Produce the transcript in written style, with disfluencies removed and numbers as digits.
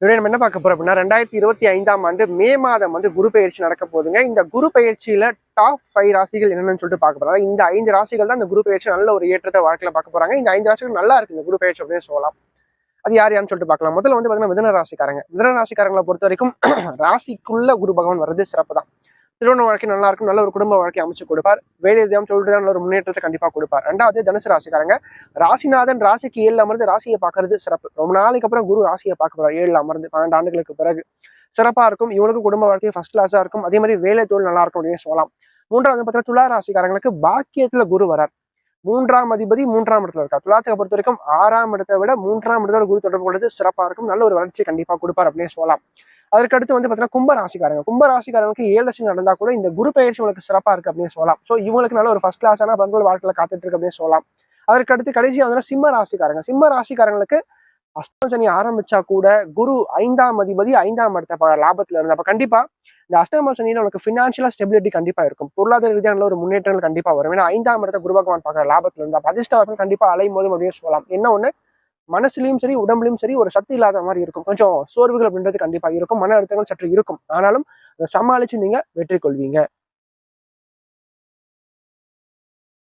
இதோட நம்ம என்ன பார்க்க போறோம் அப்படின்னா 2025ஆம் ஆண்டு மே மாதம் வந்து குரு பெயர்ச்சி நடக்க போகுதுங்க. இந்த குரு பெயர்ச்சியில டாப் 5 ராசிகள் என்னன்னு சொல்லிட்டு பார்க்க போறோம். இந்த 5 ராசிகள் தான் இந்த குரு பெயர்ச்சி நல்ல ஒரு ஏற்றத்தை வாழ்க்கையில பார்க்க போறாங்க. இந்த 5 ராசிகள் நல்லா இருக்கு இந்த குரு பெயர்ச்சி அப்படின்னு சொல்லலாம். அது யார் யாருன்னு சொல்லிட்டு பார்க்கலாம். முதல்ல வந்து பாத்தீங்கன்னா மிதுன ராசிக்காரங்க. மிதுன ராசிக்காரங்களை பொறுத்த வரைக்கும் ராசிக்குள்ள குரு பகவான் வர்றது சிறப்பு தான். திருமண வாழ்க்கை நல்லா இருக்கும், நல்ல ஒரு குடும்ப வாழ்க்கை அமைச்சு கொடுப்பார். வேலை விதம் தொழில் நல்ல ஒரு முன்னேற்றத்தை கண்டிப்பா கொடுப்பார். ரெண்டாவது தனுசு ராசிக்காரங்க. ராசிநாதன் ராசிக்கு 7 அமர்ந்து ராசியை பார்க்கறது சிறப்பு. ரொம்ப நாளைக்கு அப்புறம் குரு ராசியை பார்க்க போறார் 7 அமர்ந்து 12 ஆண்டுகளுக்கு பிறகு சிறப்பா இருக்கும். இவனுக்கும் குடும்ப வாழ்க்கை ஃபர்ஸ்ட் கிளாஸா இருக்கும். அதே மாதிரி வேலை தொழில் நல்லா இருக்கும் அப்படின்னு சொல்லலாம். மூன்றாவது பார்த்தீங்கன்னா துலா ராசிக்காரங்களுக்கு பாக்கியத்துல குரு வரார். 3ஆம் அதிபதி 3ஆம் இடத்துல இருக்கார். துலாத்துக்கு பொறுத்த வரைக்கும் 6ஆம் இடத்தை விட 3ஆம் இடத்தோட குரு தொடர்பு கொண்டது சிறப்பா இருக்கும். நல்ல ஒரு வளர்ச்சியை கண்டிப்பா கொடுப்பார் அப்படின்னு சொல்லலாம். அதற்கடுத்து வந்து பாத்தீங்கன்னா கும்ப ராசிக்காரங்க. கும்ப ராசிக்காரங்களுக்கு 7 லட்சம் நடந்தா கூட இந்த குரு பெயர்ச்சி உங்களுக்கு சிறப்பா இருக்கு அப்படின்னு சொல்லலாம். சோ இவங்களுக்கு நல்ல ஒரு ஃபர்ஸ்ட் கிளாஸான பலன்கள் வாழ்க்கையில காத்துட்டு இருக்கு அப்படின்னு சொல்லலாம். அதற்கடுத்து கடைசியா வந்து சிம்ம ராசிக்காரங்க. சிம்ம ராசிக்காரங்களுக்கு அஷ்டம சனி ஆரம்பிச்சா கூட குரு 5ஆம் அதிபதி 5ஆம் இடத்த லாபத்துல இருந்து அப்ப கண்டிப்பா இந்த அஷ்டம சனியில உனக்கு பினான்சியலா ஸ்டெபிலிட்டி கண்டிப்பா இருக்கும். பொருளாதார ரீதியான ஒரு முன்னேற்றங்கள் கண்டிப்பா வரும். ஏன்னா 5ஆம் இடத்த குரு பகவான் பார்க்குற லாபத்துல இருந்து அப்ப அதிர்ஷ்ட வாய்ப்புகள் கண்டிப்பா அலைமோதும் அப்படின்னு சொல்லலாம். என்ன ஒண்ணு, மனசுலயும் சரி உடம்புலயும் சரி ஒரு சக்தி இல்லாத மாதிரி இருக்கும். கொஞ்சம் சோர்வுகள் அப்படின்றது கண்டிப்பா இருக்கும். மன அழுத்தங்கள் சற்று இருக்கும். ஆனாலும் அதை சமாளிச்சு நீங்க வெற்றி கொள்வீங்க.